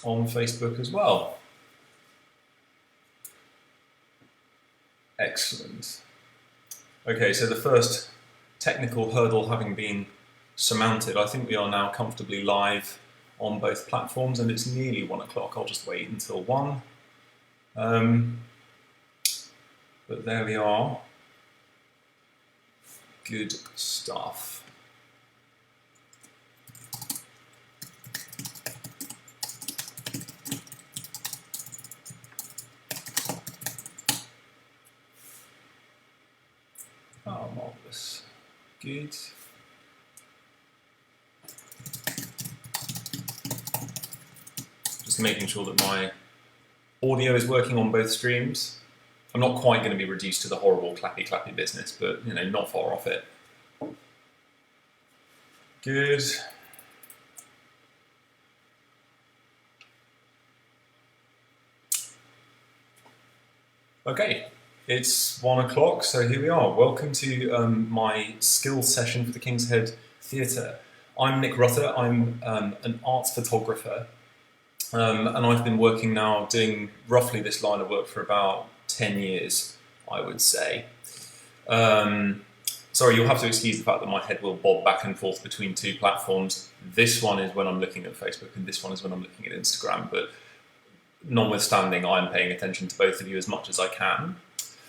on Facebook as well. Excellent. Okay, so the first technical hurdle having been surmounted, I think we are now comfortably live on both platforms, and it's nearly 1 o'clock. I'll just wait until 1. But there we are. Good stuff. Oh, marvellous. Good. Just making sure that my audio is working on both streams. I'm not quite going to be reduced to the horrible clappy business, but you know, not far off it. Good. Okay, it's 1 o'clock, so here we are. Welcome to my skills session for the King's Head Theatre. I'm Nick Rutter. I'm an arts photographer, and I've been working now doing roughly this line of work for about 10 years, I would say. Sorry, you'll have to excuse the fact that my head will bob back and forth between two platforms. This one is when I'm looking at Facebook, and this one is when I'm looking at Instagram, but notwithstanding, I'm paying attention to both of you as much as I can.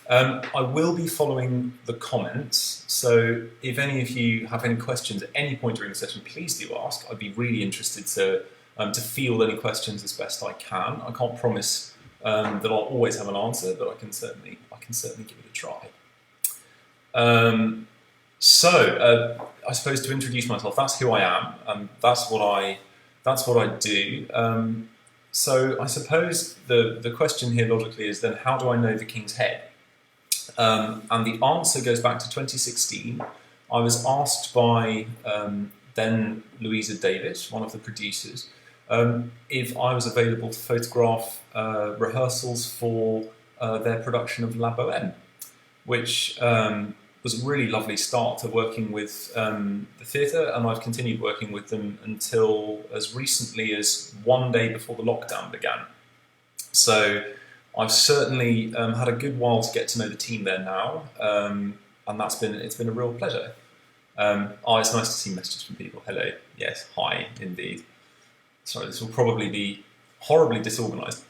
I will be following the comments, so if any of you have any questions at any point during the session, please do ask. I'd be really interested to field any questions as best I can. I can't promise that I'll always have an answer, but I can certainly give it a try. I suppose to introduce myself, that's who I am. That's what I do. So I suppose the question here logically is then, how do I know the King's Head? And the answer goes back to 2016. I was asked by then Louisa Davis, one of the producers, if I was available to photograph rehearsals for their production of La Bohème, which was a really lovely start to working with the theatre, and I've continued working with them until as recently as one day before the lockdown began. So I've certainly had a good while to get to know the team there now, and it's been a real pleasure. It's nice to see messages from people. Hello, yes, hi, indeed. Sorry, this will probably be horribly disorganised.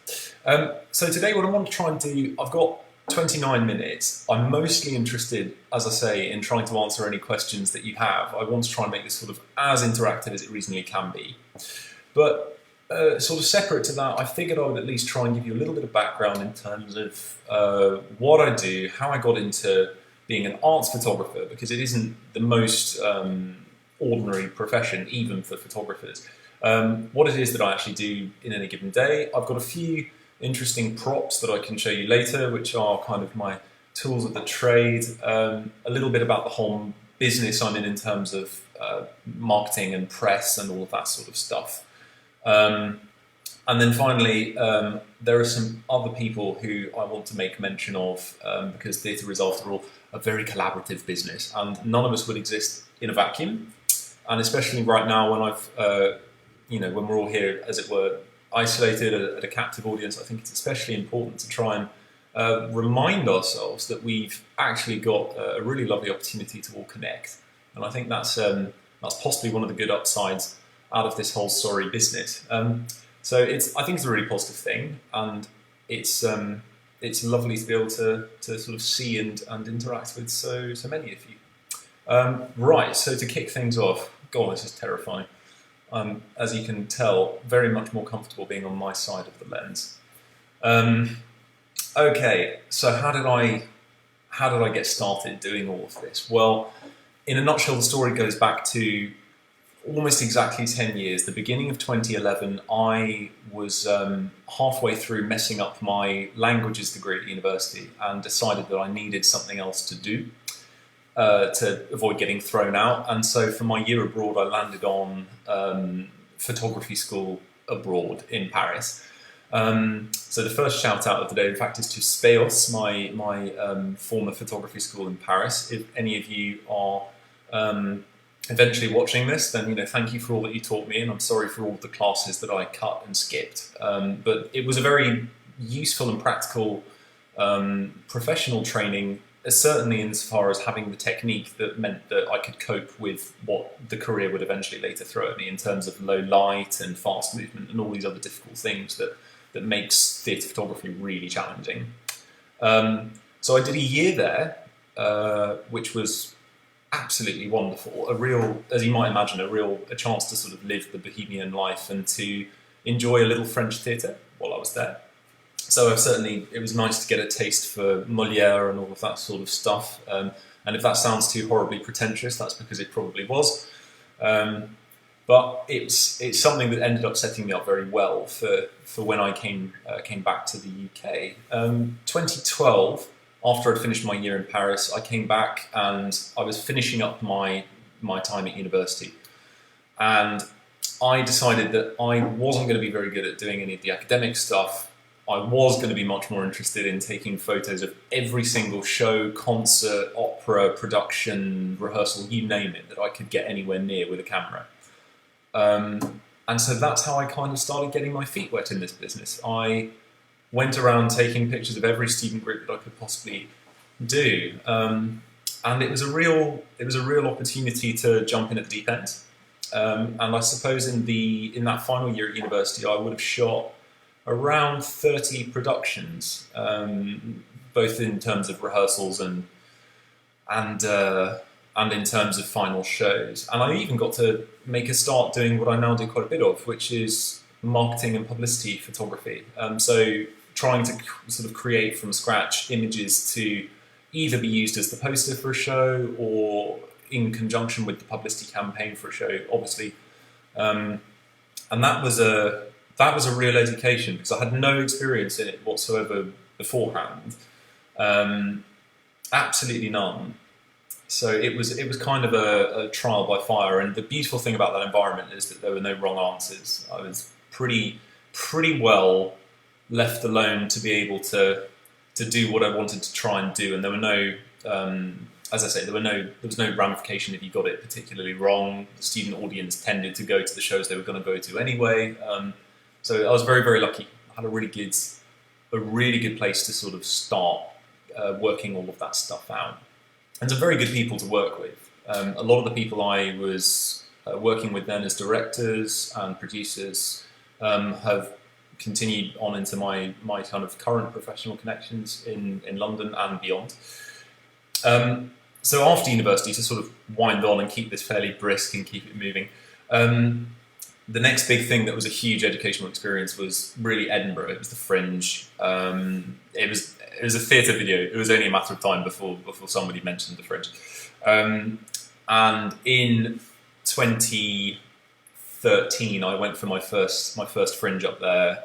So today what I want to try and do, I've got 29 minutes. I'm mostly interested, as I say, in trying to answer any questions that you have. I want to try and make this sort of as interactive as it reasonably can be. But sort of separate to that, I figured I would at least try and give you a little bit of background in terms of what I do, how I got into being an arts photographer, because it isn't the most ordinary profession, even for photographers. What it is that I actually do in any given day. I've got a few interesting props that I can show you later, which are kind of my tools of the trade, a little bit about the whole business I'm in terms of marketing and press and all of that sort of stuff. And then finally, there are some other people who I want to make mention of, because theatre is, after all, a very collaborative business, and none of us would exist in a vacuum. And especially right now, when when we're all here, as it were, isolated at a captive audience, I think it's especially important to try and remind ourselves that we've actually got a really lovely opportunity to all connect. And I think that's possibly one of the good upsides out of this whole sorry business. So I think it's a really positive thing, and it's lovely to be able to sort of see and interact with so many of you. Right, so to kick things off, God, this is terrifying. As you can tell, very much more comfortable being on my side of the lens. Okay, so how did I get started doing all of this? Well, in a nutshell, the story goes back to almost exactly 10 years. The beginning of 2011, I was halfway through messing up my languages degree at university and decided that I needed something else to do to avoid getting thrown out. And so for my year abroad, I landed on photography school abroad in Paris. So the first shout out of the day, in fact, is to Speos, my former photography school in Paris. If any of you are eventually watching this, then thank you for all that you taught me, and I'm sorry for all the classes that I cut and skipped. But it was a very useful and practical professional training, certainly insofar as having the technique that meant that I could cope with what the career would eventually later throw at me in terms of low light and fast movement and all these other difficult things that makes theatre photography really challenging. So I did a year there, which was absolutely wonderful. A real, as you might imagine, a chance to sort of live the bohemian life and to enjoy a little French theatre while I was there. So it was nice to get a taste for Molière and all of that sort of stuff. And if that sounds too horribly pretentious, that's because it probably was. But it's something that ended up setting me up very well for when I came back to the UK. 2012, after I'd finished my year in Paris, I came back and I was finishing up my time at university. And I decided that I wasn't going to be very good at doing any of the academic stuff. I was going to be much more interested in taking photos of every single show, concert, opera, production, rehearsal, you name it, that I could get anywhere near with a camera. And so that's how I kind of started getting my feet wet in this business. I went around taking pictures of every student group that I could possibly do. And it was a real opportunity to jump in at the deep end. And I suppose in that final year at university, I would have shot around 30 productions, both in terms of rehearsals and in terms of final shows. And I even got to make a start doing what I now do quite a bit of, which is marketing and publicity photography. So trying to sort of create from scratch images to either be used as the poster for a show or in conjunction with the publicity campaign for a show, obviously. And that was a real education because I had no experience in it whatsoever beforehand. Absolutely none. So it was kind of a trial by fire, and the beautiful thing about that environment is that there were no wrong answers. I was pretty well left alone to be able to do what I wanted to try and do, and there were no, as I say, there was no ramification if you got it particularly wrong. The student audience tended to go to the shows they were going to go to anyway. So I was very, very lucky. I had a really good place to sort of start working all of that stuff out. And some very good people to work with. A lot of the people I was working with then as directors and producers have continued on into my kind of current professional connections in London and beyond. So after university, to sort of wind on and keep this fairly brisk and keep it moving, the next big thing that was a huge educational experience was really Edinburgh. It was the Fringe. It was a theatre video. It was only a matter of time before somebody mentioned the Fringe. And in 2013, I went for my first Fringe up there.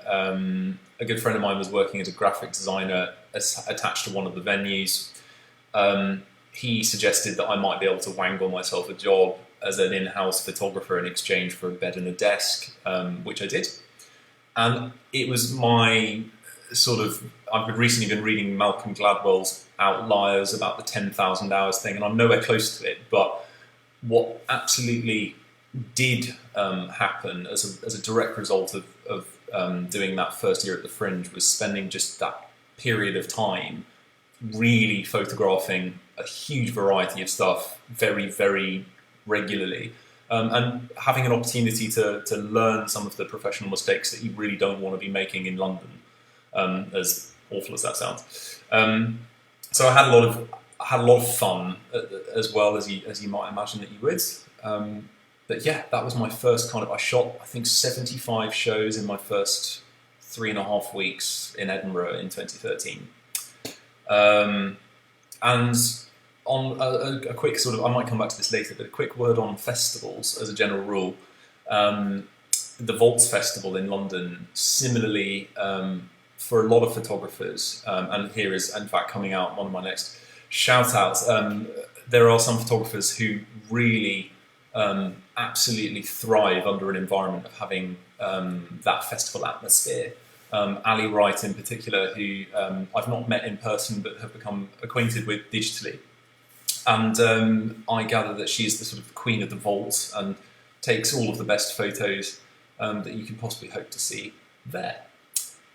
A good friend of mine was working as a graphic designer attached to one of the venues. He suggested that I might be able to wangle myself a job as an in-house photographer in exchange for a bed and a desk, which I did. And it was my I've recently been reading Malcolm Gladwell's Outliers about the 10,000 hours thing, and I'm nowhere close to it, but what absolutely did happen as a direct result of doing that first year at the Fringe was spending just that period of time really photographing a huge variety of stuff very, very regularly, and having an opportunity to learn some of the professional mistakes that you really don't want to be making in London, as awful as that sounds. So I had a lot of fun as well as you might imagine that you would. But yeah, that was my first I shot I think 75 shows in my first 3.5 weeks in Edinburgh in 2013. And on a quick I might come back to this later, but a quick word on festivals as a general rule. The Vaults Festival in London, similarly, for a lot of photographers, and here is in fact coming out one of my next shout outs, there are some photographers who really absolutely thrive under an environment of having that festival atmosphere. Ali Wright in particular, who I've not met in person but have become acquainted with digitally. And I gather that she's the sort of queen of the vault and takes all of the best photos that you can possibly hope to see there.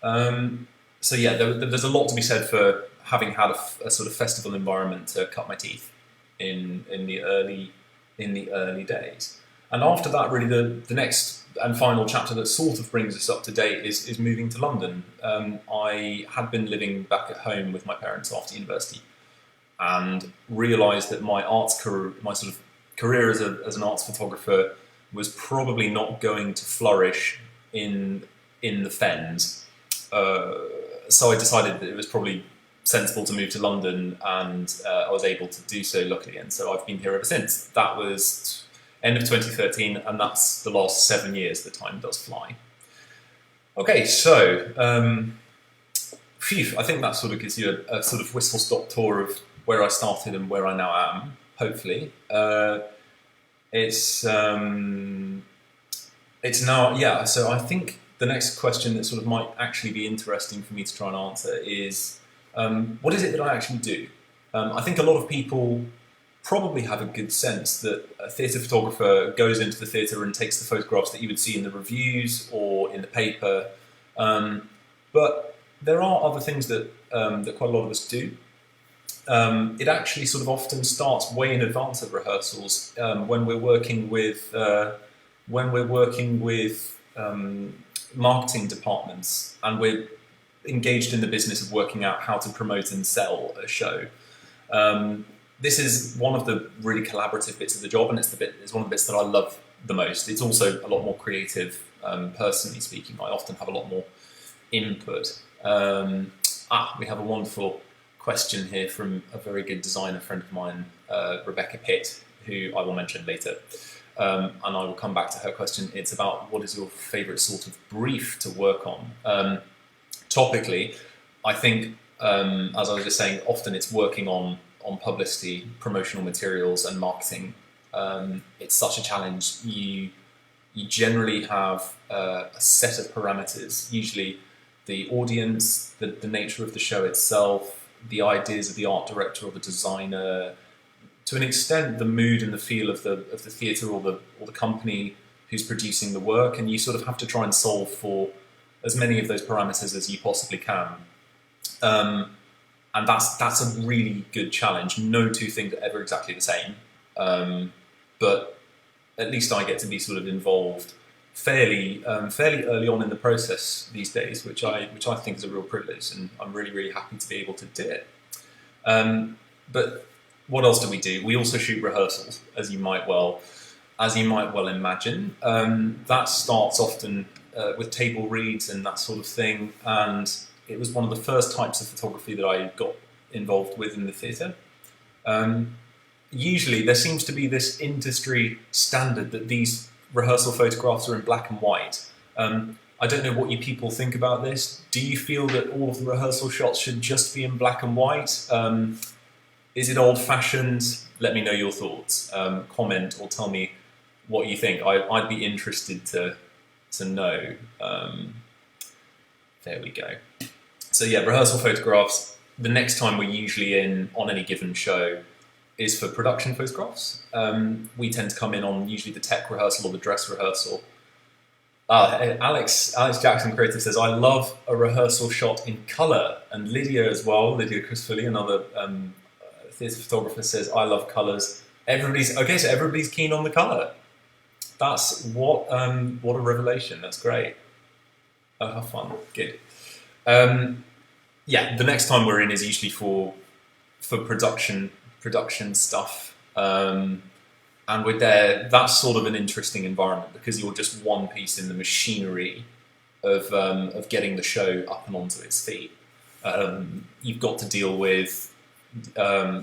So yeah, there's a lot to be said for having had a sort of festival environment to cut my teeth in the early days. And after that, really the next and final chapter that sort of brings us up to date is moving to London. I had been living back at home with my parents after university, and realised that my sort of career as an arts photographer was probably not going to flourish in the Fens. So I decided that it was probably sensible to move to London, and I was able to do so, luckily, and so I've been here ever since. That was end of 2013, and that's the last 7 years. The time does fly. Okay, so I think that sort of gives you a sort of whistle-stop tour of where I started and where I now am, hopefully. It's now, yeah, so I think the next question that sort of might actually be interesting for me to try and answer is, what is it that I actually do? I think a lot of people probably have a good sense that a theatre photographer goes into the theatre and takes the photographs that you would see in the reviews or in the paper. But there are other things that quite a lot of us do. It actually sort of often starts way in advance of rehearsals when we're working with marketing departments, and we're engaged in the business of working out how to promote and sell a show. This is one of the really collaborative bits of the job, and it's one of the bits that I love the most. It's also a lot more creative, personally speaking. I often have a lot more input. We have a wonderful question here from a very good designer friend of mine, Rebecca Pitt, who I will mention later. And I will come back to her question. It's about what is your favourite sort of brief to work on. Topically, I think, as I was just saying, often it's working on publicity, promotional materials and marketing. It's such a challenge. You generally have a set of parameters, usually the audience, the nature of the show itself, the ideas of the art director or the designer, to an extent the mood and the feel of the theatre or the company who's producing the work, and you sort of have to try and solve for as many of those parameters as you possibly can. And that's a really good challenge. No two things are ever exactly the same, but at least I get to be sort of involved fairly early on in the process these days, which I think is a real privilege, and I'm really happy to be able to do it. But what else do we do? We also shoot rehearsals, as you might well imagine. That starts often with table reads and that sort of thing, and it was one of the first types of photography that I got involved with in the theatre. Usually there seems to be this industry standard that these rehearsal photographs are in black and white. I don't know what you people think about this. Do you feel that all of the rehearsal shots should just be in black and white? Is it old-fashioned? Let me know your thoughts. Comment or tell me what you think. I'd be interested to know. There we go. So yeah, rehearsal photographs. The next time we're usually in on any given show is for production photographs. We tend to come in on usually the tech rehearsal or the dress rehearsal. Alex Jackson Creative says, I love a rehearsal shot in colour. And Lydia as well, Lydia Christopherly, another theatre photographer, says, I love colours. So everybody's keen on the colour. That's what a revelation. That's great. Oh, how fun. Good. Yeah, the next time we're in is usually for production stuff. And we're there, that's sort of an interesting environment because you're just one piece in the machinery of getting the show up and onto its feet. You've got to deal with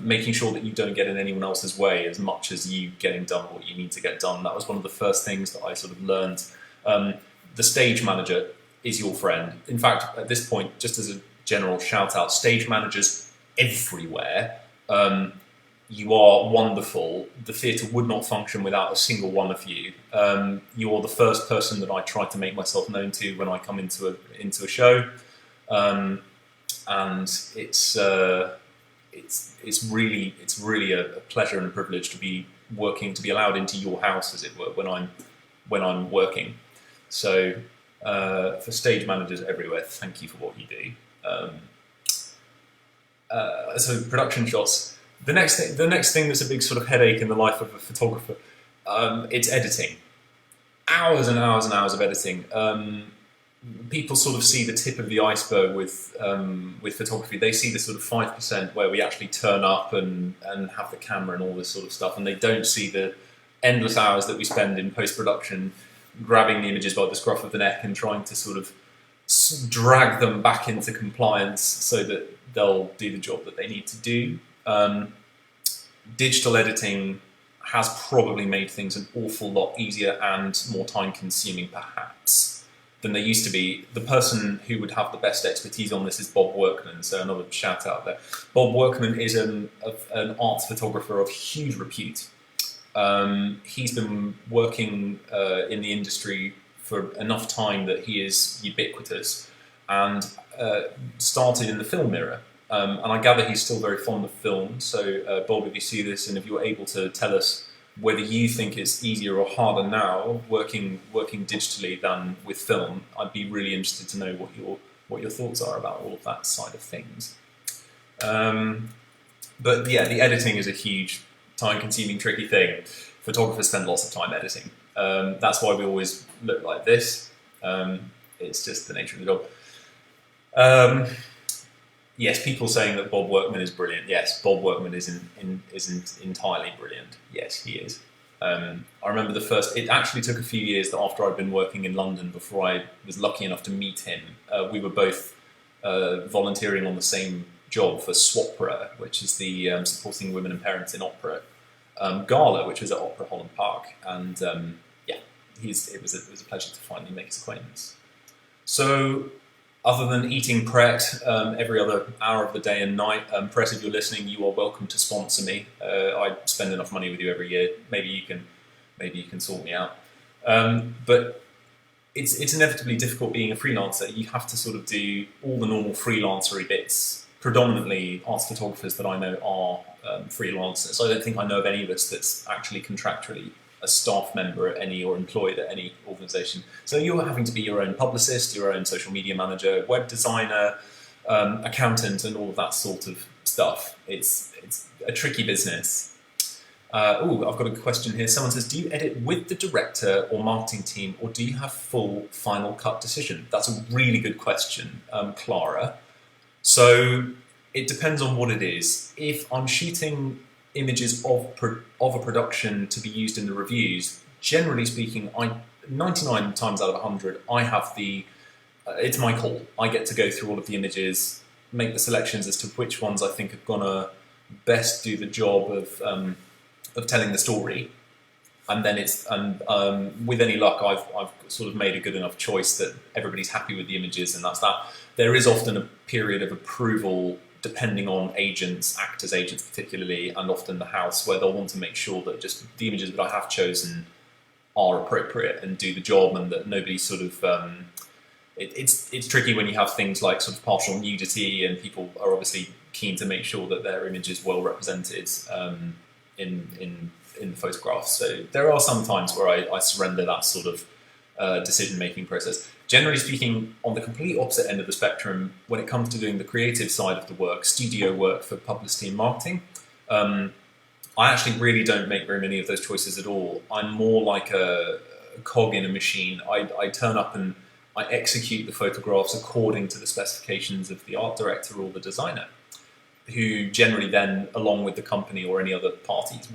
making sure that you don't get in anyone else's way as much as you getting done what you need to get done. That was one of the first things that I sort of learned. The stage manager is your friend. In fact, at this point, just as a general shout out, stage managers everywhere. You are wonderful. The theatre would not function without a single one of you. You're the first person that I try to make myself known to when I come into a show, and it's it's really a pleasure and a privilege to be working, to be allowed into your house, as it were, when I'm working. So for stage managers everywhere, thank you for what you do. So production shots. The next thing that's a big sort of headache in the life of a photographer, it's editing. Hours and hours and hours of editing. People sort of see the tip of the iceberg with photography. They see the sort of 5% where we actually turn up and have the camera and all this sort of stuff, and they don't see the endless hours that we spend in post-production grabbing the images by the scruff of the neck and trying to sort of drag them back into compliance so that they'll do the job that they need to do. Digital editing has probably made things an awful lot easier and more time-consuming, perhaps, than they used to be. The person who would have the best expertise on this is Bob Workman, so another shout out there. Bob Workman is an art photographer of huge repute. He's been working in the industry for enough time that he is ubiquitous, and started in the film era. And I gather he's still very fond of film. So Bob, if you see this, and if you're able to tell us whether you think it's easier or harder now working digitally than with film, I'd be really interested to know what your thoughts are about all of that side of things. But yeah, the editing is a huge, time-consuming, tricky thing. Photographers spend lots of time editing. That's why we always look like this. It's just the nature of the job. Yes, people saying that Bob Workman is brilliant. Yes, Bob Workman isn't entirely brilliant. Yes, he is. I remember it actually took a few years that after I'd been working in London before I was lucky enough to meet him. We were both volunteering on the same job for SWOPRA, which is the Supporting Women and Parents in Opera gala, which was at Opera Holland Park. And yeah, it was a pleasure to finally make his acquaintance. So, other than eating Pret every other hour of the day and night, Pret, if you're listening, you are welcome to sponsor me. I spend enough money with you every year. Maybe you can sort me out. But it's inevitably difficult being a freelancer. You have to sort of do all the normal freelancery bits. Predominantly, arts photographers that I know are freelancers. I don't think I know of any of us that's actually contractually a staff member at any or employed at any organisation. So you're having to be your own publicist, your own social media manager, web designer, accountant, and all of that sort of stuff. It's a tricky business. I've got a question here. Someone says, do you edit with the director or marketing team, or do you have full final cut decision? That's a really good question, Clara. So it depends on what it is. If I'm shooting images of a production to be used in the reviews, generally speaking, 99 times out of 100, I have it's my call. I get to go through all of the images, make the selections as to which ones I think are gonna best do the job of telling the story, and then with any luck, I've sort of made a good enough choice that everybody's happy with the images, and that's that. There is often a period of approval depending on actors' agents particularly, and often the house, where they'll want to make sure that just the images that I have chosen are appropriate and do the job, and that nobody sort of... It's tricky when you have things like sort of partial nudity, and people are obviously keen to make sure that their image is well represented in the photographs. So there are some times where I surrender that sort of decision-making process. Generally speaking, on the complete opposite end of the spectrum, when it comes to doing the creative side of the work, studio work for publicity and marketing, I actually really don't make very many of those choices at all. I'm more like a cog in a machine. I turn up and I execute the photographs according to the specifications of the art director or the designer, who generally then, along with the company or any other parties,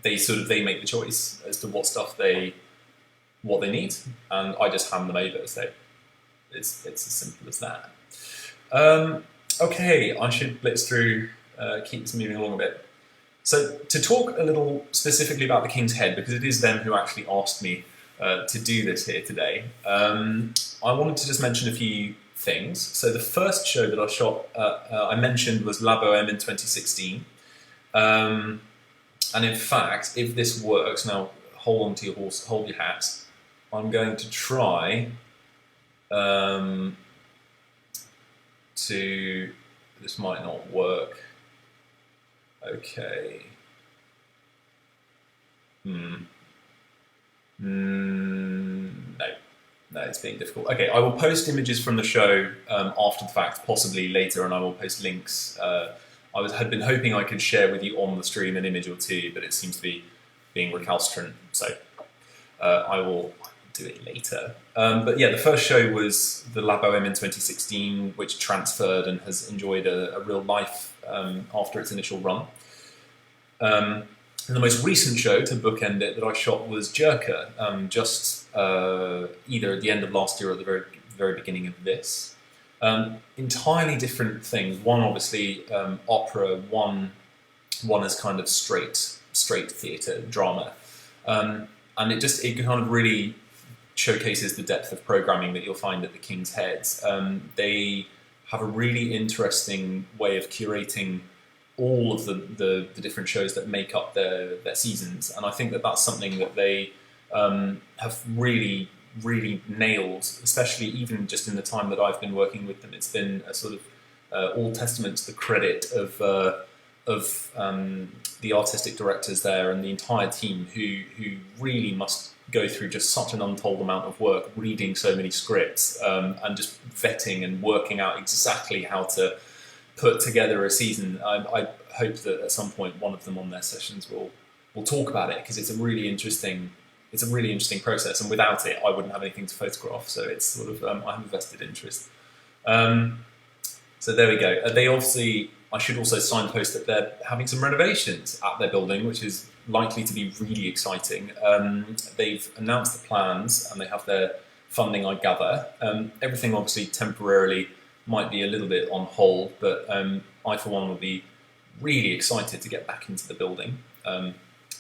they make the choice as to what they need, and I just hand them over. So it's as simple as that. Okay, I should blitz through, keep this moving along a bit. So to talk a little specifically about the King's Head, because it is them who actually asked me to do this here today, I wanted to just mention a few things. So the first show that I shot, I mentioned, was La Bohème in 2016. And in fact, if this works, now hold on to your horse, hold your hat, I'm going to try this might not work. Okay. No, no, it's being difficult. Okay, I will post images from the show after the fact, possibly later, and I will post links. Had been hoping I could share with you on the stream an image or two, but it seems to be being recalcitrant, so I will do it later. But yeah, the first show was the La Boheme in 2016, which transferred and has enjoyed a real life after its initial run. And the most recent show to bookend it that I shot was Jerka, just either at the end of last year or at the very beginning of this. Entirely different things. One obviously opera, one as kind of straight theatre drama, and it kind of really showcases the depth of programming that you'll find at the King's Heads. They have a really interesting way of curating all of the different shows that make up their seasons, and I think that that's something that they have really nailed, especially even just in the time that I've been working with them. It's been a sort of all testament to the credit of the artistic directors there and the entire team who really must go through just such an untold amount of work reading so many scripts and just vetting and working out exactly how to put together a season. I hope that at some point one of them on their sessions will talk about it, because it's a really interesting process, and without it I wouldn't have anything to photograph, so it's sort of I have a vested interest. So there we go. They obviously, I should also signpost that they're having some renovations at their building, which is likely to be really exciting. They've announced the plans and they have their funding, I gather. Everything obviously temporarily might be a little bit on hold, but I for one would be really excited to get back into the building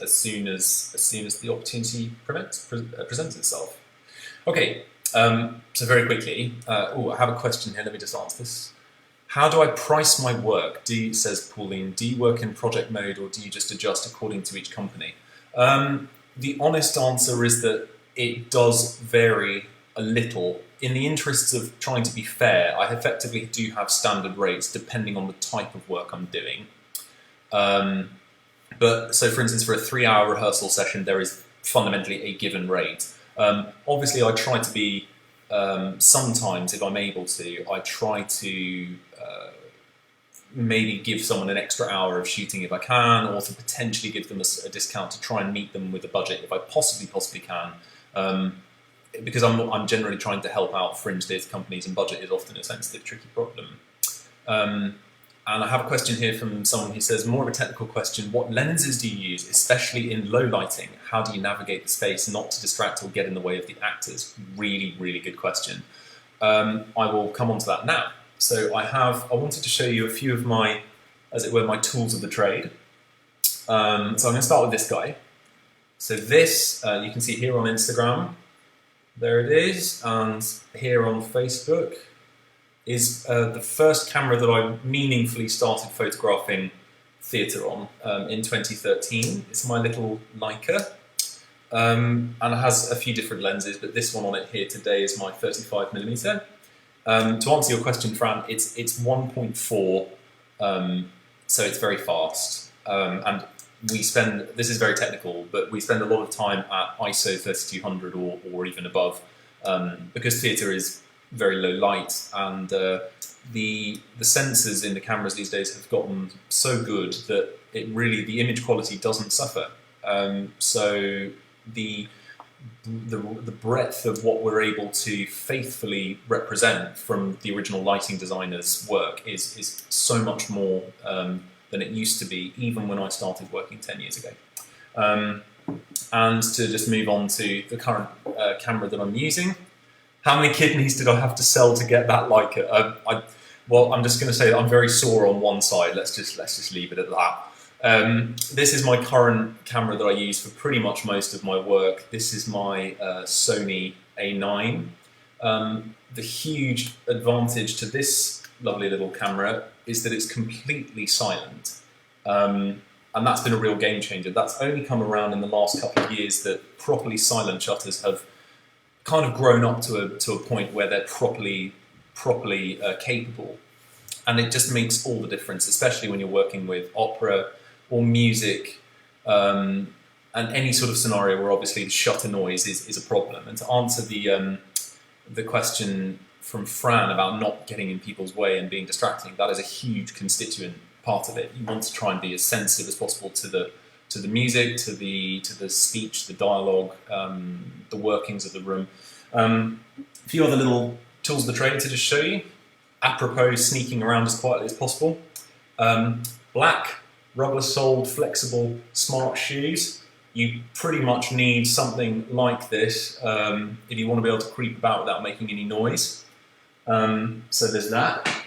as soon as the opportunity presents itself. Okay, so very quickly, I have a question here. Let me just answer this. How do I price my work? Says Pauline, do you work in project mode or do you just adjust according to each company? The honest answer is that it does vary a little. In the interests of trying to be fair, I effectively do have standard rates depending on the type of work I'm doing. But so, for instance, for a 3-hour rehearsal session, there is fundamentally a given rate. Obviously, I try to be, sometimes, if I'm able to, I try to maybe give someone an extra hour of shooting if I can, or to potentially give them a discount to try and meet them with a budget if I possibly can. Because I'm generally trying to help out fringe theatre companies, and budget is often a sensitive, tricky problem. And I have a question here from someone who says, more of a technical question, what lenses do you use, especially in low lighting? How do you navigate the space not to distract or get in the way of the actors? Really, really good question. I will come on to that now. So I wanted to show you a few of my, as it were, my tools of the trade. So I'm going to start with this guy. So this, you can see here on Instagram, there it is, and here on Facebook is the first camera that I meaningfully started photographing theatre on in 2013. It's my little Leica, and it has a few different lenses, but this one on it here today is my 35mm. To answer your question, Fran, it's 1.4, so it's very fast, and this is very technical, but we spend a lot of time at ISO 3200 or even above, because theatre is very low light, and the sensors in the cameras these days have gotten so good that the image quality doesn't suffer. So the breadth of what we're able to faithfully represent from the original lighting designer's work is so much more than it used to be, even when I started working 10 years ago. And to just move on to the current camera that I'm using. How many kidneys did I have to sell to get that Leica? Well, I'm just going to say that I'm very sore on one side. Let's just leave it at that. This is my current camera that I use for pretty much most of my work. This is my Sony A9. The huge advantage to this lovely little camera is that it's completely silent. And that's been a real game changer. That's only come around in the last couple of years that properly silent shutters have kind of grown up to a point where they're properly capable. And it just makes all the difference, especially when you're working with opera, or music, and any sort of scenario where obviously the shutter noise is a problem. And to answer the question from Fran about not getting in people's way and being distracting, that is a huge constituent part of it. You want to try and be as sensitive as possible to the music, to the speech, the dialogue, the workings of the room. A few other little tools of the trade to just show you, apropos sneaking around as quietly as possible. Black, rubber-soled, flexible, smart shoes. You pretty much need something like this if you want to be able to creep about without making any noise. So there's that.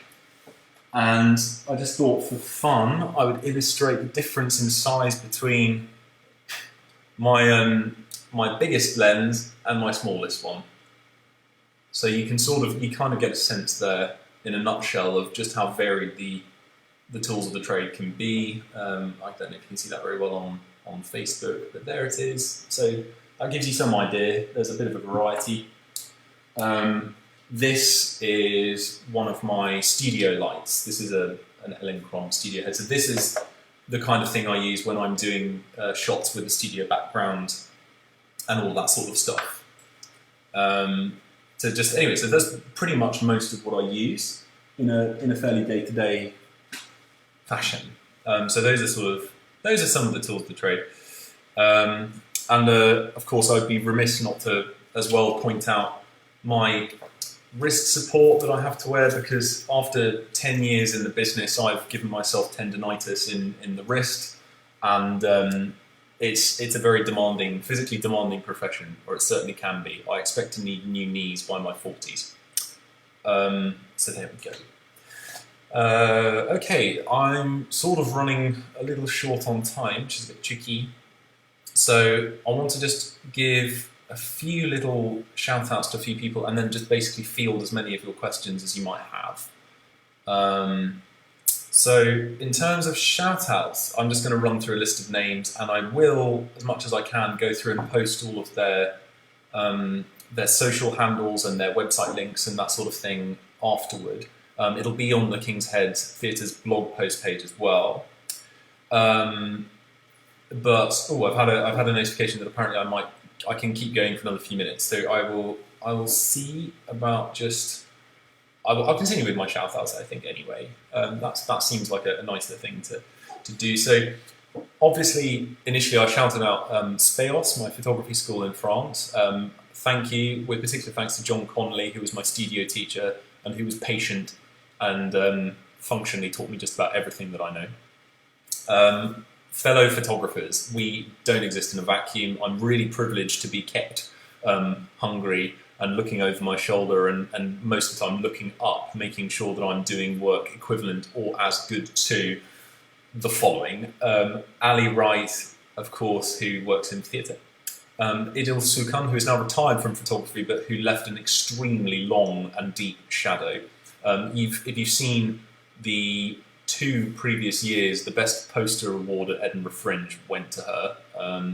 And I just thought for fun, I would illustrate the difference in size between my biggest lens and my smallest one. So you can you kind of get a sense there in a nutshell of just how varied the tools of the trade can be. I don't know if you can see that very well on Facebook, but there it is. So that gives you some idea. There's a bit of a variety. This is one of my studio lights. This is an Elinchron studio head. So this is the kind of thing I use when I'm doing shots with a studio background and all that sort of stuff. So that's pretty much most of what I use in a fairly day-to-day fashion. So those are some of the tools of the trade. And of course, I'd be remiss not to as well point out my wrist support that I have to wear, because after 10 years in the business, I've given myself tendinitis in the wrist, and it's a very physically demanding profession, or it certainly can be. I expect to need new knees by my 40s. So there we go. Okay, I'm sort of running a little short on time, which is a bit tricky. So I want to just give a few little shout outs to a few people and then just basically field as many of your questions as you might have. So in terms of shout outs, I'm just going to run through a list of names, and I will, as much as I can, go through and post all of their social handles and their website links and that sort of thing afterward. It'll be on the King's Head Theatre's blog post page as well. But I've had a notification that apparently I can keep going for another few minutes. So I will see about just. I'll continue with my shout outs, I think, anyway. That seems like a nicer thing to do. So obviously, initially I shouted out Speos, my photography school in France. Thank you, with particular thanks to John Connolly, who was my studio teacher and who was patient and functionally taught me just about everything that I know. Fellow photographers, we don't exist in a vacuum. I'm really privileged to be kept hungry and looking over my shoulder, and most of the time looking up, making sure that I'm doing work equivalent or as good to the following. Ali Wright, of course, who works in theatre. Idil Sukan, who is now retired from photography, but who left an extremely long and deep shadow. If you've seen the 2 previous years, the Best Poster Award at Edinburgh Fringe went to her.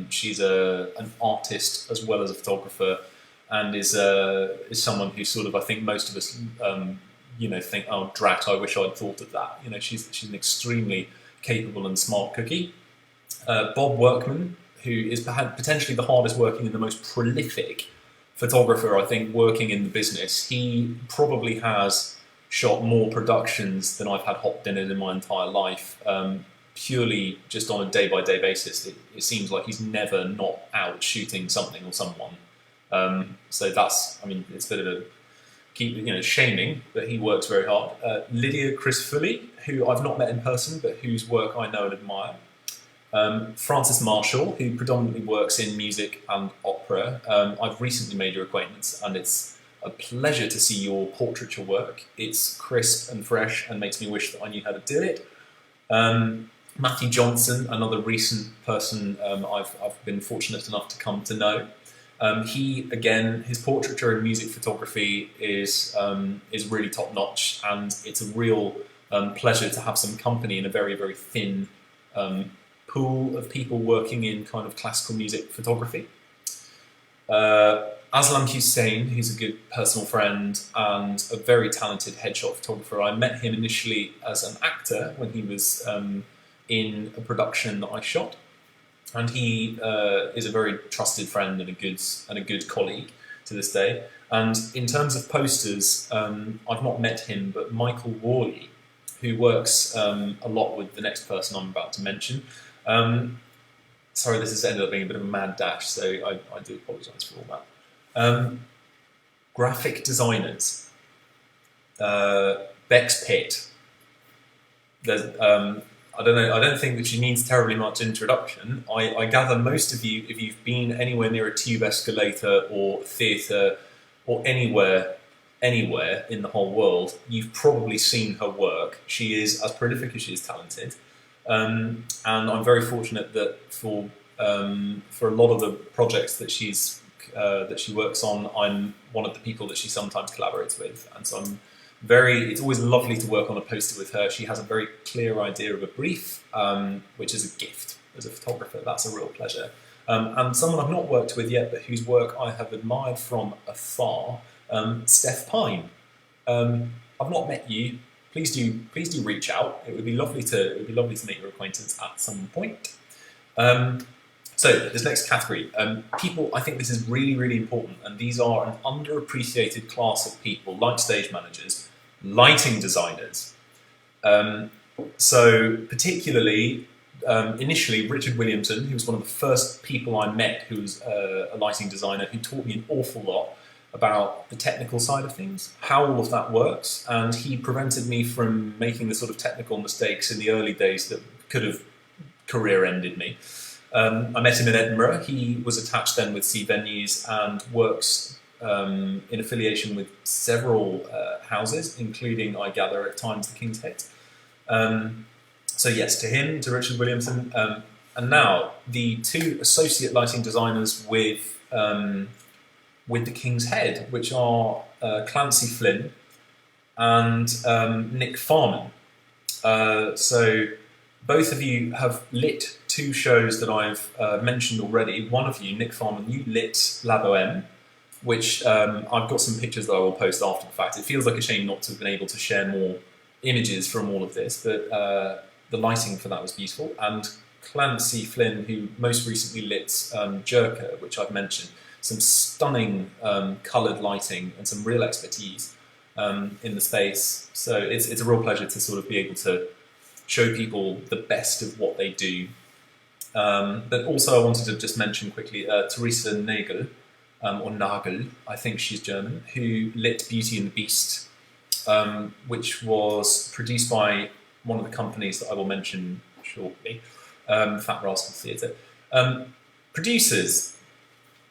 She's an artist as well as a photographer, and is someone who sort of, I think most of us think, oh drat, I wish I'd thought of that. She's an extremely capable and smart cookie. Bob Workman, who is potentially the hardest working and the most prolific photographer, I think, working in the business. He probably has shot more productions than I've had hot dinners in my entire life, purely just on a day-by-day basis. It seems like he's never not out shooting something or someone. So that's, it's a bit of a shaming, but he works very hard. Lydia Crisfully, who I've not met in person, but whose work I know and admire. Francis Marshall, who predominantly works in music and opera. I've recently made your acquaintance, and it's a pleasure to see your portraiture work. It's crisp and fresh and makes me wish that I knew how to do it. Matthew Johnson, another recent person I've been fortunate enough to come to know. He, again, his portraiture and music photography is really top notch, and it's a real pleasure to have some company in a very, very thin pool of people working in kind of classical music photography. Aslam Hussein, who's a good personal friend and a very talented headshot photographer. I met him initially as an actor when he was in a production that I shot, and he is a very trusted friend and a good colleague to this day. And in terms of posters, I've not met him, but Michael Worley, who works a lot with the next person I'm about to mention. Sorry, this has ended up being a bit of a mad dash, so I do apologise for all that. Graphic designers. Bex Pitt. There's, I don't know. I don't think that she needs terribly much introduction. I gather most of you, if you've been anywhere near a tube escalator or theatre or anywhere in the whole world, you've probably seen her work. She is as prolific as she is talented, and I'm very fortunate that for a lot of the projects that she works on, I'm one of the people that she sometimes collaborates with, and so it's always lovely to work on a poster with her. She has a very clear idea of a brief, which is a gift as a photographer. That's a real pleasure. And someone I've not worked with yet, but whose work I have admired from afar, Steph Pine. I've not met you. Please do reach out. It would be lovely to make your acquaintance at some point. So this next category, people. I think this is really, really important, and these are an underappreciated class of people, like stage managers, lighting designers. So particularly, initially, Richard Williamson, who was one of the first people I met, who was a lighting designer, who taught me an awful lot about the technical side of things, how all of that works, and he prevented me from making the sort of technical mistakes in the early days that could have career-ended me. I met him in Edinburgh. He was attached then with C Venues and works in affiliation with several houses, including, I gather, at times the King's Head. So yes, to him, to Richard Williamson, and now the two associate lighting designers with the King's Head, which are Clancy Flynn and Nick Farman. So both of you have lit two shows that I've mentioned already. One of you, Nick Farman, you lit La Bohème, which I've got some pictures that I will post after the fact. It feels like a shame not to have been able to share more images from all of this, but the lighting for that was beautiful. And Clancy Flynn, who most recently lit Jerker, which I've mentioned, some stunning coloured lighting and some real expertise in the space. So it's a real pleasure to sort of be able to show people the best of what they do. But also I wanted to just mention quickly Theresa Nagel, or Nagel, I think she's German, who lit Beauty and the Beast, which was produced by one of the companies that I will mention shortly, Fat Rascal Theatre. Producers.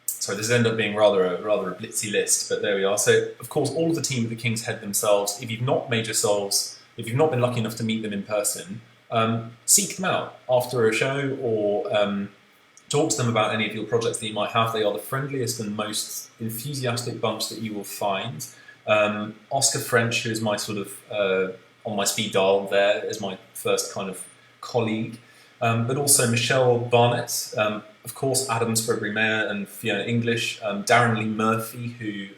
Sorry, this has ended up being rather a blitzy list, but there we are. So, of course, all of the team at the King's Head themselves, if you've not made yourselves, if you've not been lucky enough to meet them in person, seek them out after a show or talk to them about any of your projects that you might have. They are the friendliest and most enthusiastic bunch that you will find. Oscar French, who is my sort of, on my speed dial there, is my first kind of colleague. But also Michelle Barnett, of course Adam Spreadbury-Mayer and Fiona English, Darren Lee Murphy, who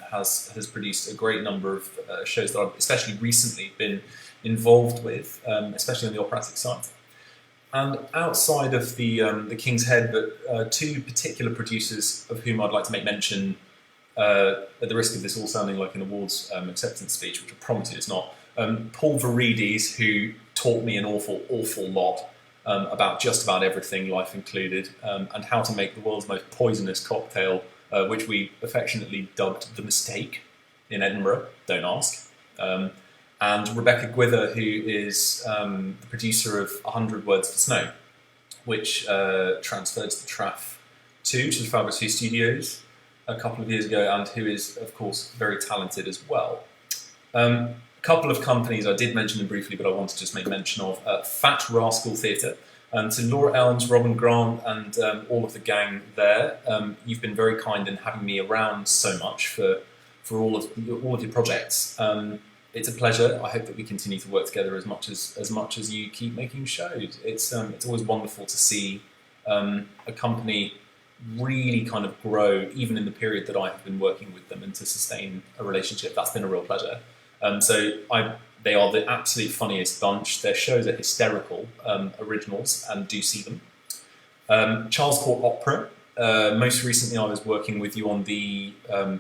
has produced a great number of shows that I've especially recently been involved with, especially on the operatic side. And outside of the King's Head, but two particular producers of whom I'd like to make mention, at the risk of this all sounding like an awards acceptance speech, which I promise it's not, Paul Verides, who taught me an awful lot about just about everything, life included, and how to make the world's most poisonous cocktail, which we affectionately dubbed The Mistake in Edinburgh, don't ask. And Rebecca Gwither, who is the producer of 100 Words for Snow, which transferred to the TRAF 2, to the Fabric 2 Studios a couple of years ago, and who is, of course, very talented as well. A couple of companies I did mention them briefly, but I want to just make mention of Fat Rascal Theatre. To Laura Elms, Robin Grant, and all of the gang there, you've been very kind in having me around so much for all of your projects. It's a pleasure. I hope that we continue to work together as much as you keep making shows. It's always wonderful to see a company really kind of grow, even in the period that I have been working with them, and to sustain a relationship. That's been a real pleasure. So I They are the absolute funniest bunch. Their shows are hysterical, originals, and do see them. Charles Court Opera. Most recently, I was working with you on the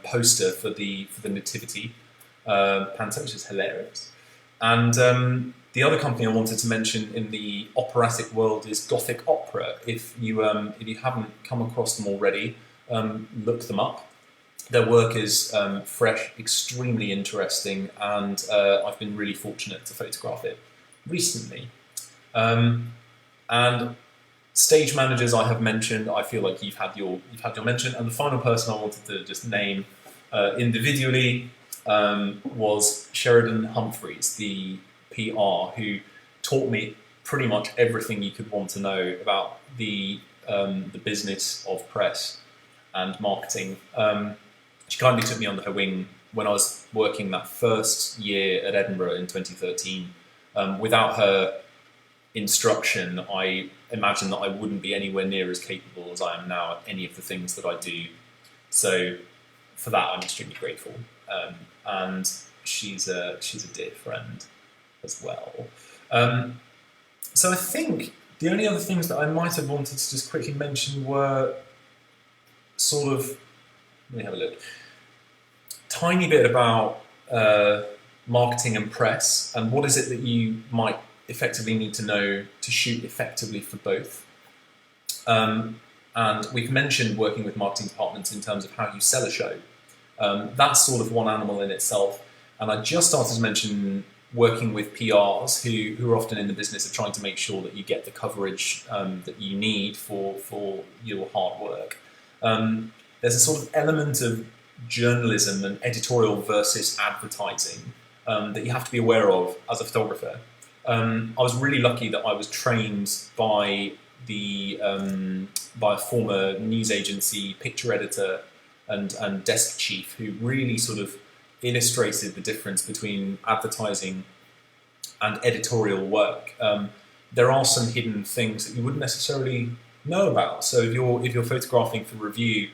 poster for the Nativity panto, which is hilarious. And the other company I wanted to mention in the operatic world is Gothic Opera. If you haven't come across them already, look them up. Their work is fresh, extremely interesting, and I've been really fortunate to photograph it recently. And stage managers I have mentioned. I feel like you've had your mention. And the final person I wanted to just name individually was Sheridan Humphreys, the PR, who taught me pretty much everything you could want to know about the business of press and marketing. She kindly took me under her wing when I was working that first year at Edinburgh in 2013. Without her instruction, I imagine that I wouldn't be anywhere near as capable as I am now at any of the things that I do. So for that, I'm extremely grateful. And she's a dear friend as well. So I think the only other things that I might have wanted to just quickly mention were sort of, let me have a look, tiny bit about marketing and press, and what is it that you might effectively need to know to shoot effectively for both. And we've mentioned working with marketing departments in terms of how you sell a show. That's sort of one animal in itself. And I just started to mention working with PRs who are often in the business of trying to make sure that you get the coverage that you need for your hard work. There's a sort of element of journalism and editorial versus advertising that you have to be aware of as a photographer. I was really lucky that I was trained by a former news agency picture editor and desk chief who really sort of illustrated the difference between advertising and editorial work. There are some hidden things that you wouldn't necessarily know about. So if you're photographing for review,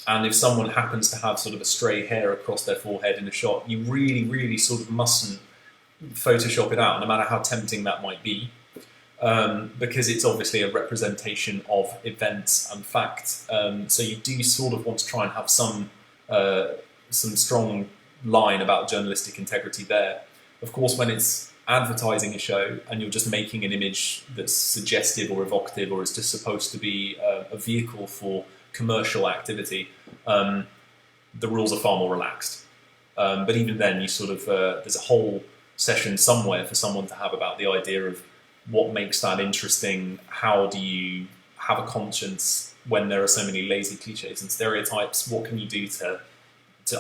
and if someone happens to have sort of a stray hair across their forehead in a shot, you really, really sort of mustn't Photoshop it out, no matter how tempting that might be, because it's obviously a representation of events and fact. So you do sort of want to try and have some strong line about journalistic integrity there. Of course, when it's advertising a show and you're just making an image that's suggestive or evocative, or is just supposed to be a vehicle for commercial activity, the rules are far more relaxed. But even then, you sort of there's a whole session somewhere for someone to have about the idea of what makes that interesting. How do you have a conscience when there are so many lazy cliches and stereotypes? What can you do to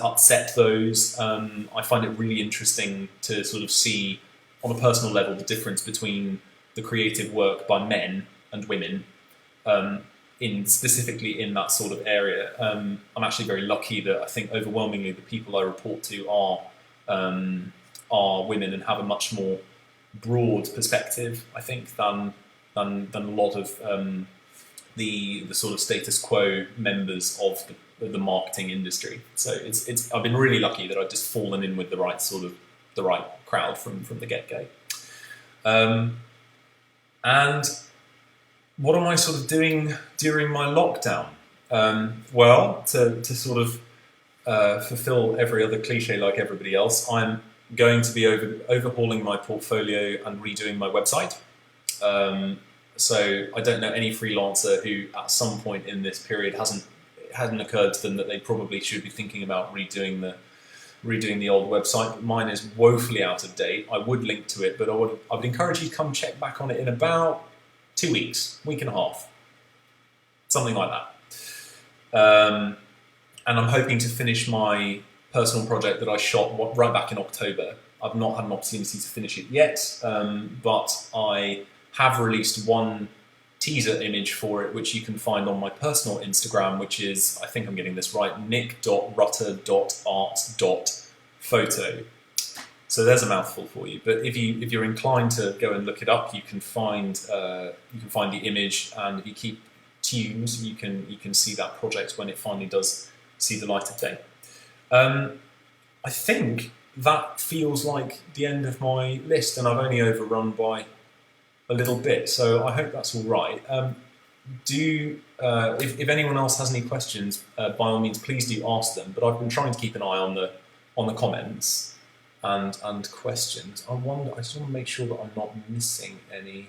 upset those? I find it really interesting to sort of see on a personal level the difference between the creative work by men and women, specifically in that sort of area. I'm actually very lucky that I think overwhelmingly the people I report to are women and have a much more broad perspective, I think, than a lot of the sort of status quo members of the marketing industry. So I've been really lucky that I've just fallen in with the right crowd from the get-go. And what am I sort of doing during my lockdown? Well, to sort of fulfill every other cliche like everybody else, I'm going to be overhauling my portfolio and redoing my website. So I don't know any freelancer who at some point in this period hadn't occurred to them that they probably should be thinking about redoing the old website. But mine is woefully out of date. I would link to it, but I would encourage you to come check back on it in about 2 weeks, week and a half, something like that. And I'm hoping to finish my personal project that I shot right back in October. I've not had an opportunity to finish it yet, but I have released one teaser image for it, which you can find on my personal Instagram, which is, I think I'm getting this right, nick.rutter.art.photo. So there's a mouthful for you. But if you're inclined to go and look it up, you can find the image, and if you keep tuned, you can see that project when it finally does see the light of day. I think that feels like the end of my list, and I've only overrun by a little bit, so I hope that's all right. If anyone else has any questions, by all means, please do ask them. But I've been trying to keep an eye on the comments and questions. I just want to make sure that I'm not missing any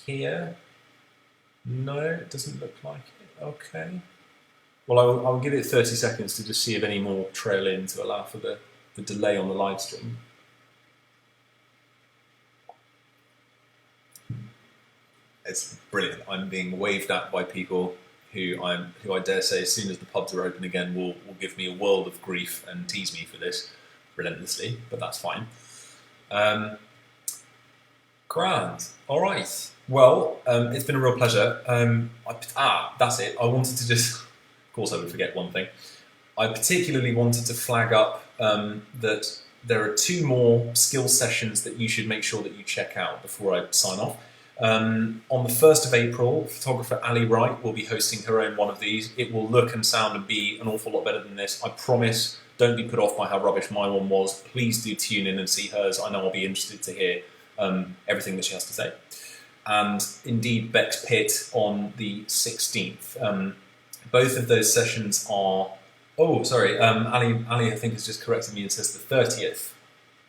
here. No, it doesn't look like it. Okay. Well, I'll give it 30 seconds to just see if any more trail in to allow for the delay on the live stream. It's brilliant. I'm being waved at by people who I dare say, as soon as the pubs are open again, will give me a world of grief and tease me for this relentlessly, but that's fine. Grand. All right. Well, it's been a real pleasure. That's it. I wanted to just, of course I would forget one thing. I particularly wanted to flag up that there are 2 more skill sessions that you should make sure that you check out before I sign off. On the 1st of April, photographer Ali Wright will be hosting her own one of these. It will look and sound and be an awful lot better than this. I promise. Don't be put off by how rubbish my one was. Please do tune in and see hers. I know I'll be interested to hear everything that she has to say. And indeed, Beck's Pit on the 16th. Both of those sessions are... Oh, sorry, Ali I think has just corrected me and says the 30th.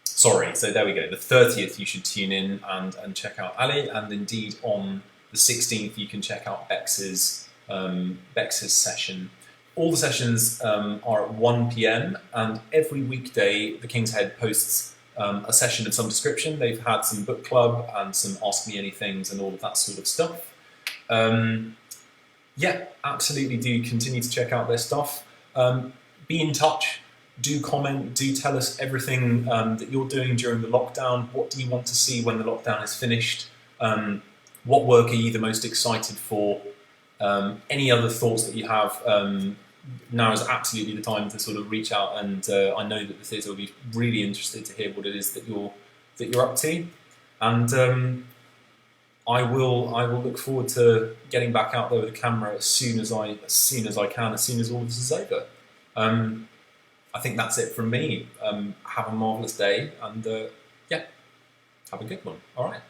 Sorry, so there we go. The 30th you should tune in and check out Ali, and indeed on the 16th you can check out Bex's session. All the sessions are at 1 PM, and every weekday the King's Head posts a session of some description. They've had some book club and some Ask Me Anythings and all of that sort of stuff. Yeah, absolutely do continue to check out their stuff. Be in touch. Do comment, do tell us everything that you're doing during the lockdown. What do you want to see when the lockdown is finished? What work are you the most excited for? Any other thoughts that you have? Now is absolutely the time to sort of reach out, and I know that the theatre will be really interested to hear what it is that you're up to. And I will look forward to getting back out there with the camera as soon as I can, as soon as all this is over. I think that's it from me. Have a marvellous day, and yeah, have a good one. All right.